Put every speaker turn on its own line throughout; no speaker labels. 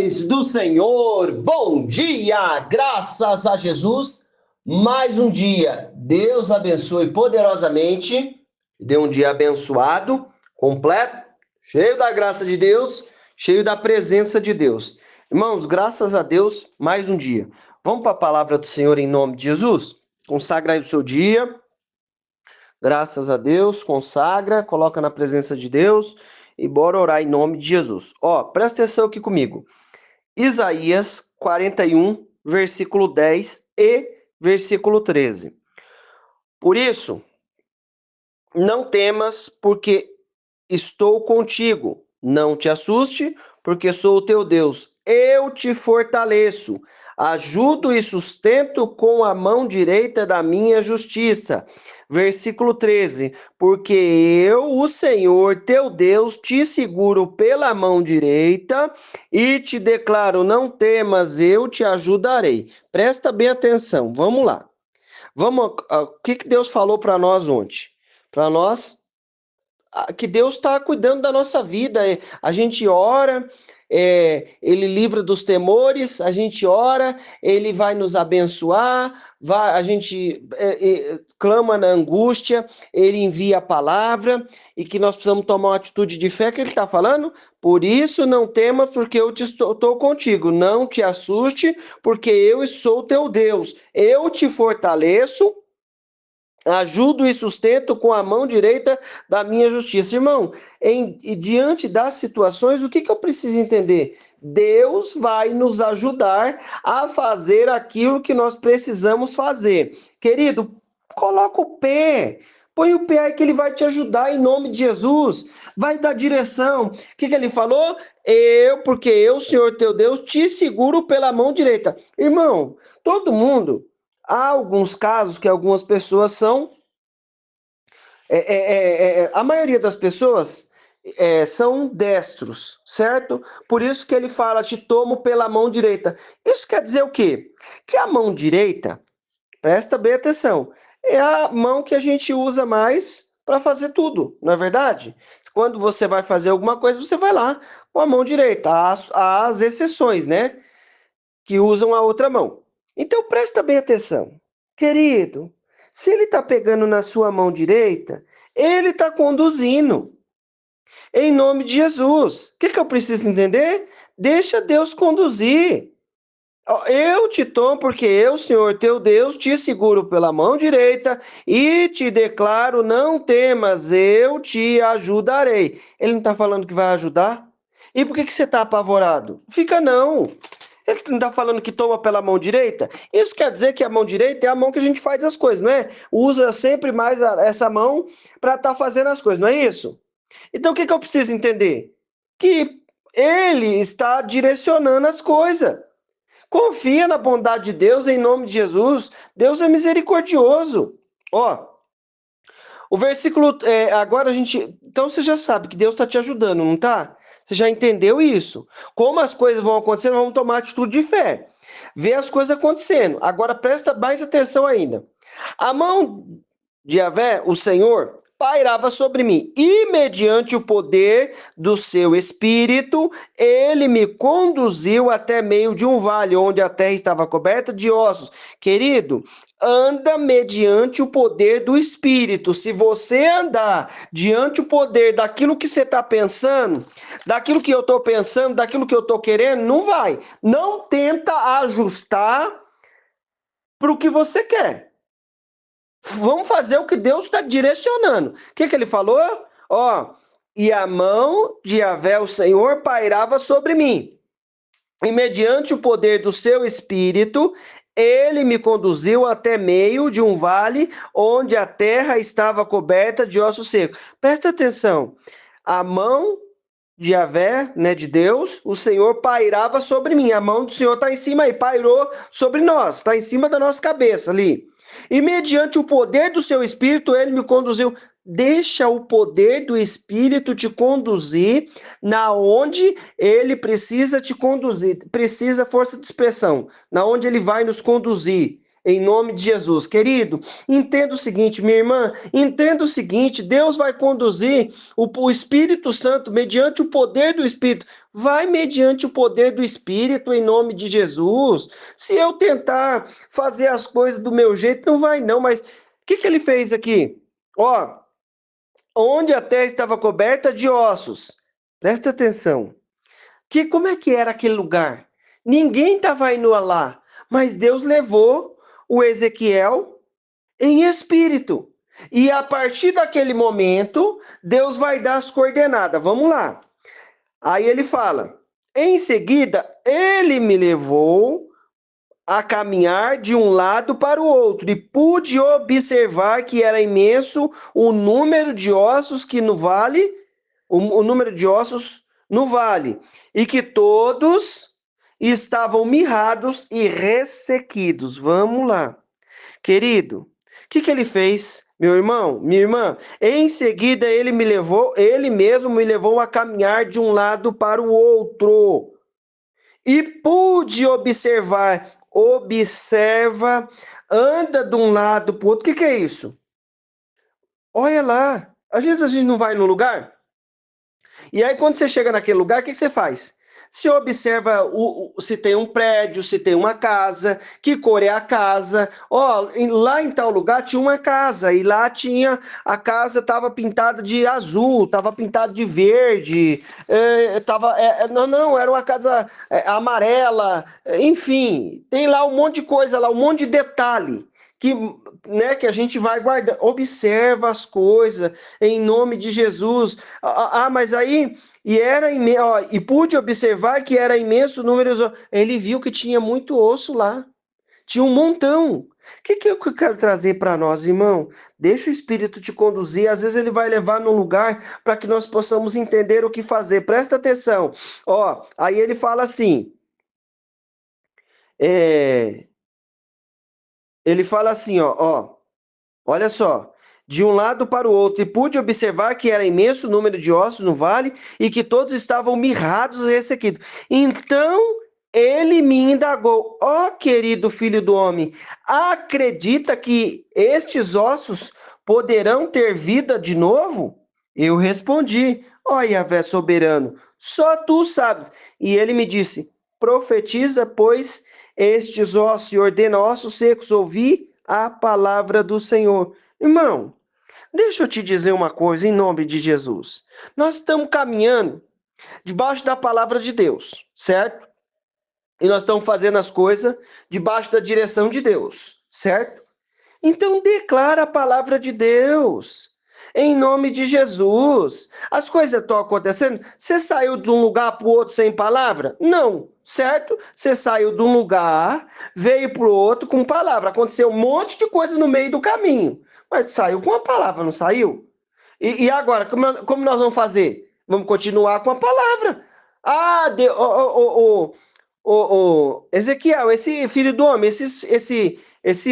paz do Senhor, bom dia, graças a Jesus, mais um dia, Deus abençoe poderosamente, dê um dia abençoado, completo, cheio da graça de Deus, cheio da presença de Deus. Irmãos, graças a Deus, mais um dia. Vamos para a palavra do Senhor em nome de Jesus? Consagra aí o seu dia, graças a Deus, consagra, coloca na presença de Deus e bora orar em nome de Jesus. Presta atenção aqui comigo. Isaías 41, versículo 10 e versículo 13. Por isso, não temas, porque estou contigo. Não te assuste, porque sou o teu Deus. Eu te fortaleço, ajudo e sustento com a mão direita da minha justiça. Versículo 13. Porque eu, o Senhor, teu Deus, te seguro pela mão direita e te declaro: não temas, eu te ajudarei. Presta bem atenção, vamos lá. O que Deus falou para nós ontem? Para nós que Deus está cuidando da nossa vida. A gente ora, Ele livra dos temores, a gente ora, Ele vai nos abençoar, a gente clama na angústia, Ele envia a palavra e que nós precisamos tomar uma atitude de fé que Ele está falando. Por isso não temas, porque eu estou contigo. Não te assuste, porque eu sou teu Deus. Eu te fortaleço, ajudo e sustento com a mão direita da minha justiça. Irmão, diante das situações, o que eu preciso entender? Deus vai nos ajudar a fazer aquilo que nós precisamos fazer. Querido, coloca o pé. Põe o pé aí que ele vai te ajudar em nome de Jesus. Vai dar direção. O que ele falou? Porque eu, Senhor teu Deus, te seguro pela mão direita. Irmão, todo mundo... Há alguns casos que algumas pessoas são... a maioria das pessoas são destros, certo? Por isso que ele fala, te tomo pela mão direita. Isso quer dizer o quê? Que a mão direita, presta bem atenção, é a mão que a gente usa mais para fazer tudo, não é verdade? Quando você vai fazer alguma coisa, você vai lá com a mão direita. Há as exceções, né? Que usam a outra mão. Então presta bem atenção. Querido, se ele está pegando na sua mão direita, ele está conduzindo. Em nome de Jesus. O que eu preciso entender? Deixa Deus conduzir. Eu te tomo porque eu, Senhor teu Deus, te seguro pela mão direita e te declaro: não temas, eu te ajudarei. Ele não está falando que vai ajudar? E por que você está apavorado? Fica não. Ele não está falando que toma pela mão direita? Isso quer dizer que a mão direita é a mão que a gente faz as coisas, não é? Usa sempre mais essa mão para estar fazendo as coisas, não é isso? Então o que eu preciso entender? Que ele está direcionando as coisas. Confia na bondade de Deus em nome de Jesus. Deus é misericordioso. O versículo, agora a gente... Então você já sabe que Deus está te ajudando, não está? Você já entendeu isso? Como as coisas vão acontecer, nós vamos tomar atitude de fé. Ver as coisas acontecendo. Agora presta mais atenção ainda. A mão de Yahvé, o Senhor, pairava sobre mim. E mediante o poder do seu espírito, ele me conduziu até meio de um vale, onde a terra estava coberta de ossos. Querido, anda mediante o poder do Espírito. Se você andar diante o poder daquilo que você está pensando, daquilo que eu estou pensando, daquilo que eu estou querendo, não vai. Não tenta ajustar para o que você quer. Vamos fazer o que Deus está direcionando. O que ele falou? E a mão de Yahvé, o Senhor, pairava sobre mim. E mediante o poder do seu Espírito, ele me conduziu até meio de um vale onde a terra estava coberta de ossos secos. Presta atenção. A mão de Yahvé, né, de Deus, o Senhor pairava sobre mim. A mão do Senhor está em cima aí, pairou sobre nós, está em cima da nossa cabeça ali. E mediante o poder do seu Espírito, ele me conduziu. Deixa o poder do Espírito te conduzir na onde ele precisa te conduzir. Precisa força de expressão. Na onde ele vai nos conduzir. Em nome de Jesus, querido, entenda o seguinte, minha irmã, entenda o seguinte, Deus vai conduzir o Espírito Santo mediante o poder do Espírito, vai mediante o poder do Espírito em nome de Jesus. Se eu tentar fazer as coisas do meu jeito, não vai não, mas o que ele fez aqui? Ó, onde a terra estava coberta de ossos, presta atenção, como é que era aquele lugar? Ninguém estava indo lá, mas Deus levou o Ezequiel em espírito. E a partir daquele momento, Deus vai dar as coordenadas. Vamos lá. Aí ele fala: em seguida, ele me levou a caminhar de um lado para o outro, e pude observar que era imenso o número de ossos que no vale, o número de ossos no vale, e que todos estavam mirrados e ressequidos. Vamos lá. Querido, o que ele fez? Meu irmão, minha irmã, em seguida ele mesmo me levou a caminhar de um lado para o outro. E pude observa, anda de um lado para o outro. O que é isso? Olha lá, às vezes a gente não vai no lugar, e aí quando você chega naquele lugar, o que você faz? Você observa se tem um prédio, se tem uma casa, que cor é a casa. Ó, lá em tal lugar tinha uma casa, e lá tinha, a casa estava pintada de azul, estava pintada de verde, não, era uma casa amarela, enfim, tem lá um monte de coisa, lá um monte de detalhe. Que, né, que a gente vai guardar, observa as coisas em nome de Jesus. Mas aí e pude observar que era imenso o número. Ele viu que tinha muito osso lá, tinha um montão. O que eu quero trazer para nós, irmão? Deixa o Espírito te conduzir. Às vezes ele vai levar num lugar para que nós possamos entender o que fazer. Presta atenção. Ó, aí ele fala assim. Ele fala assim, ó. Olha só, de um lado para o outro, e pude observar que era imenso o número de ossos no vale e que todos estavam mirrados e ressequidos. Então ele me indagou: ó querido filho do homem, acredita que estes ossos poderão ter vida de novo? Eu respondi: ó Yahvé soberano, só tu sabes. E ele me disse: profetiza, pois, estes ossos e ordena ossos secos ouvir a palavra do Senhor. Irmão, deixa eu te dizer uma coisa em nome de Jesus. Nós estamos caminhando debaixo da palavra de Deus, certo? E nós estamos fazendo as coisas debaixo da direção de Deus, certo? Então declara a palavra de Deus. Em nome de Jesus. As coisas estão acontecendo. Você saiu de um lugar para o outro sem palavra? Não, certo? Você saiu de um lugar, veio para o outro com palavra. Aconteceu um monte de coisa no meio do caminho. Mas saiu com a palavra, não saiu? E agora, como nós vamos fazer? Vamos continuar com a palavra. Ah, Ezequiel, esse filho do homem, esses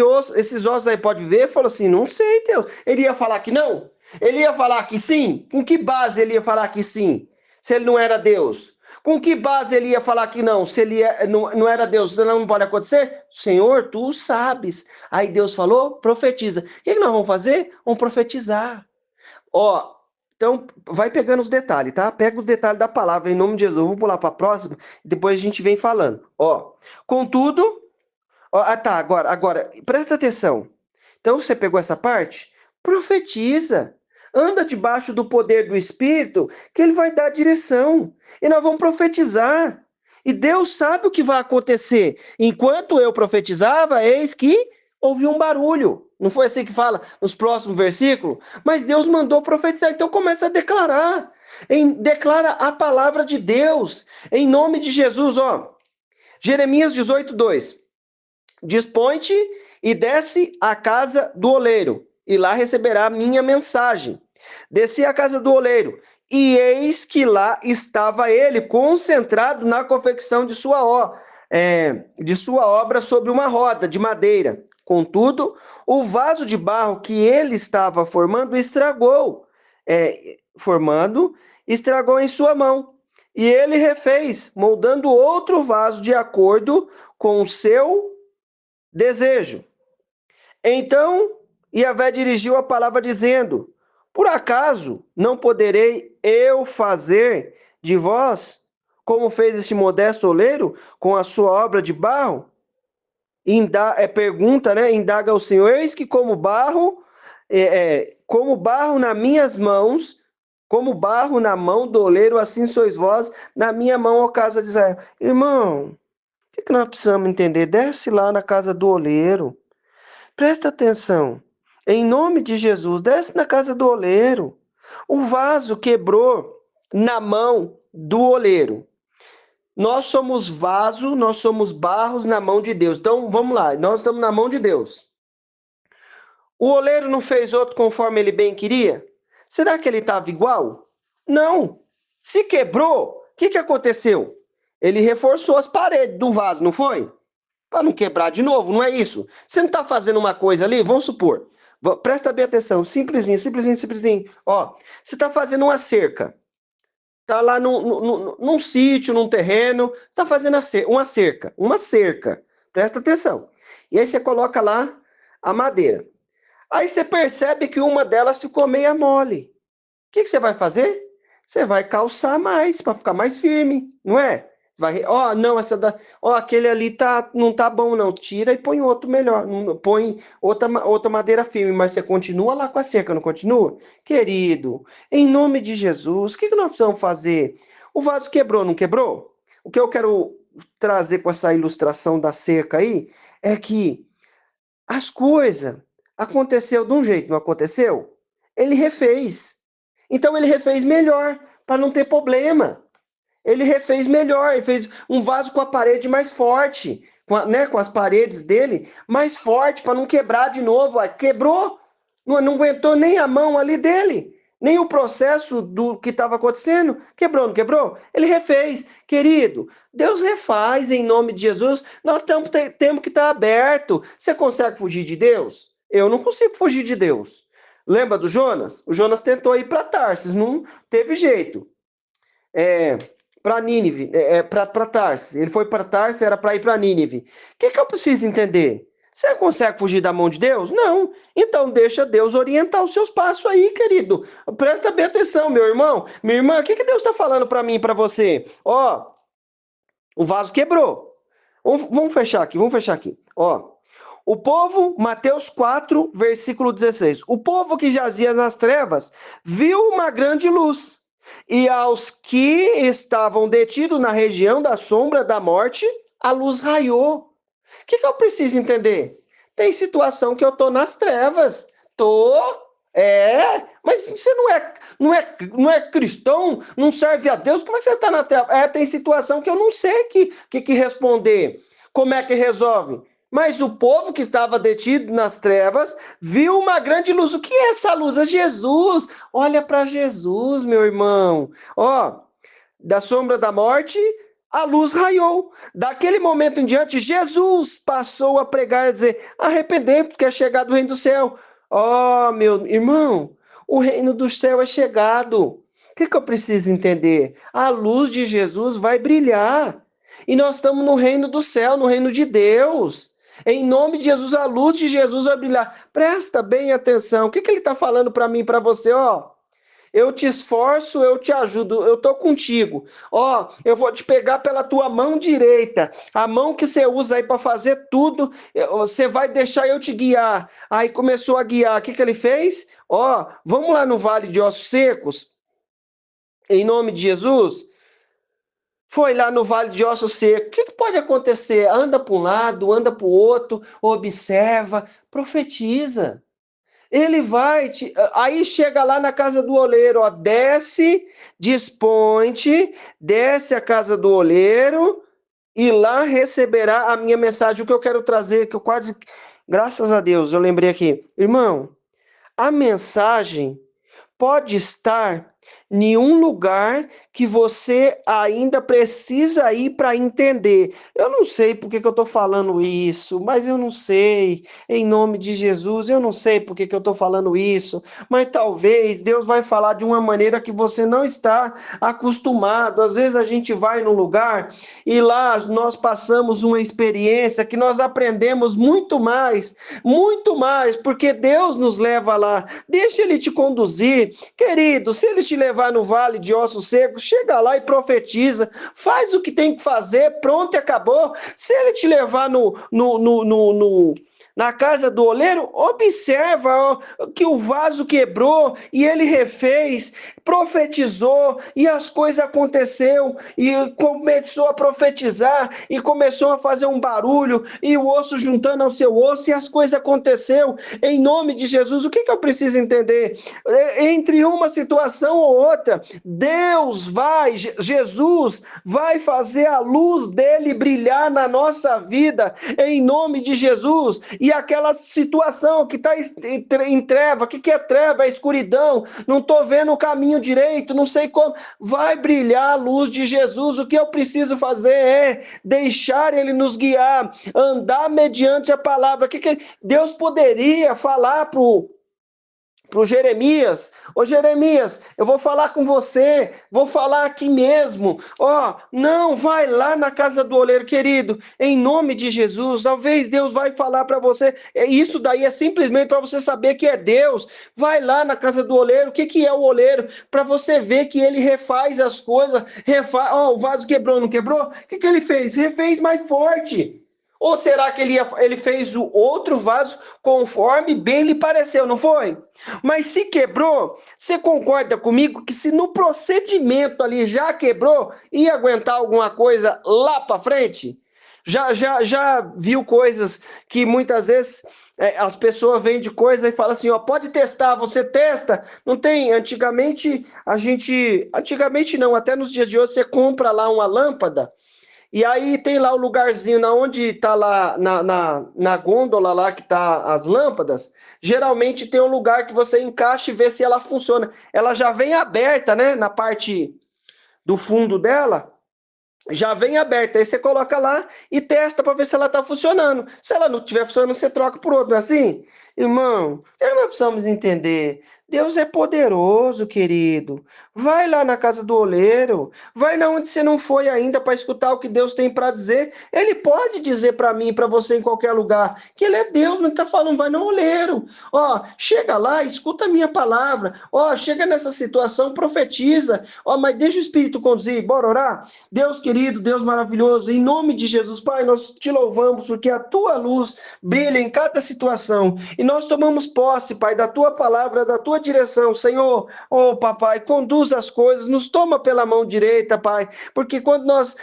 ossos aí pode ver? Falou assim, não sei, Deus. Ele ia falar que não? Ele ia falar que sim? Com que base ele ia falar que sim? Se ele não era Deus? Com que base ele ia falar que não? Se ele não era Deus, não pode acontecer? Senhor, tu sabes. Aí Deus falou, profetiza. O que nós vamos fazer? Vamos profetizar. Ó, então vai pegando os detalhes, tá? Pega os detalhes da palavra em nome de Jesus. Eu vou pular para a próxima e depois a gente vem falando. Ó, contudo, tá, agora, presta atenção. Então você pegou essa parte? Profetiza. Anda debaixo do poder do Espírito, que ele vai dar direção. E nós vamos profetizar. E Deus sabe o que vai acontecer. Enquanto eu profetizava, eis que houve um barulho. Não foi assim que fala nos próximos versículos? Mas Deus mandou profetizar, então começa a declarar. Declara a palavra de Deus. Em nome de Jesus, ó. Jeremias 18:2. Dispõe-te e desce à casa do oleiro, e lá receberá minha mensagem. Desci à casa do oleiro, e eis que lá estava ele, concentrado na confecção de sua obra sobre uma roda de madeira. Contudo, o vaso de barro que ele estava estragou em sua mão. E ele refez, moldando outro vaso de acordo com o seu desejo. Então Yahvé dirigiu a palavra dizendo: por acaso não poderei eu fazer de vós como fez este modesto oleiro com a sua obra de barro? Pergunta, né? Indaga o Senhor: eis que como barro nas minhas mãos, como barro na mão do oleiro, assim sois vós na minha mão, ó casa de Israel. Irmão, o que nós precisamos entender? Desce lá na casa do oleiro. Presta atenção. Em nome de Jesus, desce na casa do oleiro. O vaso quebrou na mão do oleiro. Nós somos vaso, nós somos barros na mão de Deus. Então, vamos lá, nós estamos na mão de Deus. O oleiro não fez outro conforme ele bem queria? Será que ele estava igual? Não. Se quebrou, o que aconteceu? Ele reforçou as paredes do vaso, não foi? Para não quebrar de novo, não é isso? Você não está fazendo uma coisa ali? Vamos supor. Presta bem atenção, simplesinho, simplesinho, simplesinho. Ó, você está fazendo uma cerca. Está lá num sítio, num terreno, está fazendo uma cerca. Presta atenção. E aí você coloca lá a madeira. Aí você percebe que uma delas ficou meia mole. O que você vai fazer? Você vai calçar mais para ficar mais firme, não é? Você vai, não, aquele ali não tá bom não. Tira e põe outro melhor. Põe outra madeira firme, mas você continua lá com a cerca, não continua? Querido, em nome de Jesus, o que nós precisamos fazer? O vaso quebrou, não quebrou? O que eu quero trazer com essa ilustração da cerca aí é que as coisas aconteceu de um jeito, não aconteceu? Ele refez. Então ele refez melhor, para não ter problema. Ele refez melhor, ele fez um vaso com a parede mais forte, com as paredes dele mais forte, para não quebrar de novo. Aí, quebrou, não aguentou nem a mão ali dele, nem o processo do que estava acontecendo. Quebrou, não quebrou? Ele refez. Querido, Deus refaz em nome de Jesus. Nós temos que estar aberto. Você consegue fugir de Deus? Eu não consigo fugir de Deus. Lembra do Jonas? O Jonas tentou ir para Tarsis, não teve jeito. Para Nínive, para Tarsis. Ele foi para Tarsis, era para ir para Nínive. O que eu preciso entender? Você consegue fugir da mão de Deus? Não. Então deixa Deus orientar os seus passos aí, querido. Presta bem atenção, meu irmão. Minha irmã, o que Deus está falando para mim e para você? Ó, o vaso quebrou. Vamos fechar aqui. Ó, o povo, Mateus 4, versículo 16. O povo que jazia nas trevas viu uma grande luz. E aos que estavam detidos na região da sombra da morte, a luz raiou. O que eu preciso entender? Tem situação que eu estou nas trevas. Mas você não é cristão, não serve a Deus, como é que você está na treva? Tem situação que eu não sei que responder. Como é que resolve? Mas o povo que estava detido nas trevas viu uma grande luz. O que é essa luz? É Jesus. Olha para Jesus, meu irmão. Ó, da sombra da morte, a luz raiou. Daquele momento em diante, Jesus passou a pregar e dizer: arrependei-vos, porque é chegado o reino do céu. Ó, meu irmão, o reino do céu é chegado. O que eu preciso entender? A luz de Jesus vai brilhar. E nós estamos no reino do céu, no reino de Deus. Em nome de Jesus, a luz de Jesus vai brilhar. Presta bem atenção. O que ele está falando para mim e para você? Ó, eu te esforço, eu te ajudo, eu estou contigo. Ó, eu vou te pegar pela tua mão direita, a mão que você usa aí para fazer tudo, você vai deixar eu te guiar. Aí começou a guiar. O que ele fez? Ó, vamos lá no Vale de Ossos Secos, em nome de Jesus. Foi lá no Vale de Ossos Secos. O que pode acontecer? Anda para um lado, anda para o outro, observa, profetiza. Ele vai, aí chega lá na casa do oleiro, ó, desce, dispõe-te, desce a casa do oleiro e lá receberá a minha mensagem. O que eu quero trazer, que eu quase, graças a Deus, eu lembrei aqui. Irmão, a mensagem pode estar nenhum lugar que você ainda precisa ir para entender. Eu não sei por que que eu estou falando isso, mas eu não sei, em nome de Jesus, eu não sei por que que eu estou falando isso, mas talvez Deus vai falar de uma maneira que você não está acostumado. Às vezes a gente vai num lugar e lá nós passamos uma experiência que nós aprendemos muito mais, porque Deus nos leva lá. Deixa Ele te conduzir. Querido, se Ele te levar no vale de ossos secos, chega lá e profetiza, faz o que tem que fazer, pronto e acabou. Se Ele te levar na casa do oleiro, observa ó, que o vaso quebrou e ele refez, profetizou e as coisas aconteceu e começou a profetizar e começou a fazer um barulho e o osso juntando ao seu osso e as coisas aconteceu em nome de Jesus. O que eu preciso entender? Entre uma situação ou outra, Jesus vai fazer a luz dele brilhar na nossa vida em nome de Jesus. E aquela situação que está em treva, o que é treva? É escuridão, não estou vendo o caminho direito, não sei como, vai brilhar a luz de Jesus. O que eu preciso fazer é deixar ele nos guiar, andar mediante a palavra. Deus poderia falar para o Jeremias: ô Jeremias, eu vou falar com você, vou falar aqui mesmo, ó, não, vai lá na casa do oleiro, querido, em nome de Jesus. Talvez Deus vai falar para você, isso daí é simplesmente para você saber que é Deus. Vai lá na casa do oleiro. O que é o oleiro? Para você ver que ele refaz as coisas, ó, o vaso quebrou, não quebrou? O que ele fez? Refez mais forte. Ou será que ele fez o outro vaso conforme bem lhe pareceu, não foi? Mas se quebrou, você concorda comigo que se no procedimento ali já quebrou, ia aguentar alguma coisa lá para frente? Já viu coisas que muitas vezes as pessoas vendem coisa e falam assim, ó, pode testar, você testa. Não tem, antigamente não, até nos dias de hoje você compra lá uma lâmpada, e aí tem lá o lugarzinho na onde está lá na gôndola lá que tá as lâmpadas. Geralmente tem um lugar que você encaixa e vê se ela funciona. Ela já vem aberta, né? Na parte do fundo dela, já vem aberta. Aí você coloca lá e testa para ver se ela está funcionando. Se ela não estiver funcionando, você troca por outro. Não é assim? Irmão, nós precisamos entender. Deus é poderoso, querido. Vai lá na casa do oleiro. Vai na onde você não foi ainda para escutar o que Deus tem para dizer. Ele pode dizer para mim, para você em qualquer lugar, que Ele é Deus, não está falando, vai no oleiro. Ó, chega lá, escuta a minha palavra. Ó, chega nessa situação, profetiza. Ó, mas deixa o Espírito conduzir. Bora orar? Deus querido, Deus maravilhoso, em nome de Jesus, Pai, nós te louvamos porque a tua luz brilha em cada situação e nós tomamos posse, Pai, da tua palavra, da tua direção, Senhor. Oh, papai, conduz as coisas, nos toma pela mão direita, Pai, porque quando nós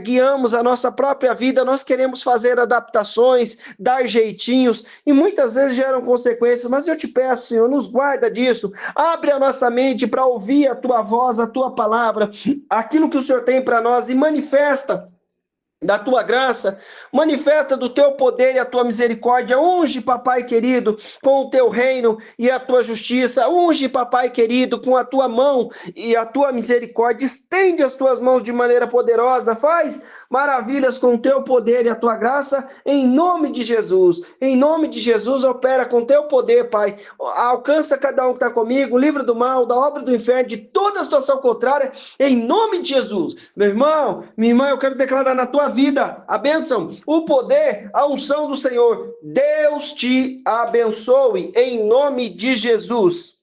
guiamos a nossa própria vida, nós queremos fazer adaptações, dar jeitinhos, e muitas vezes geram consequências, mas eu te peço, Senhor, nos guarda disso, abre a nossa mente para ouvir a tua voz, a tua palavra, aquilo que o Senhor tem para nós, e manifesta da tua graça, manifesta do teu poder e a tua misericórdia. Unge, papai querido, com o teu reino e a tua justiça. Unge, papai querido, com a tua mão e a tua misericórdia. Estende as tuas mãos de maneira poderosa. Faz maravilhas com o teu poder e a tua graça, em nome de Jesus. Em nome de Jesus, opera com teu poder, Pai. Alcança cada um que está comigo, livra do mal, da obra do inferno, de toda situação contrária, em nome de Jesus. Meu irmão, minha irmã, eu quero declarar na tua vida a bênção, o poder, a unção do Senhor. Deus te abençoe, em nome de Jesus.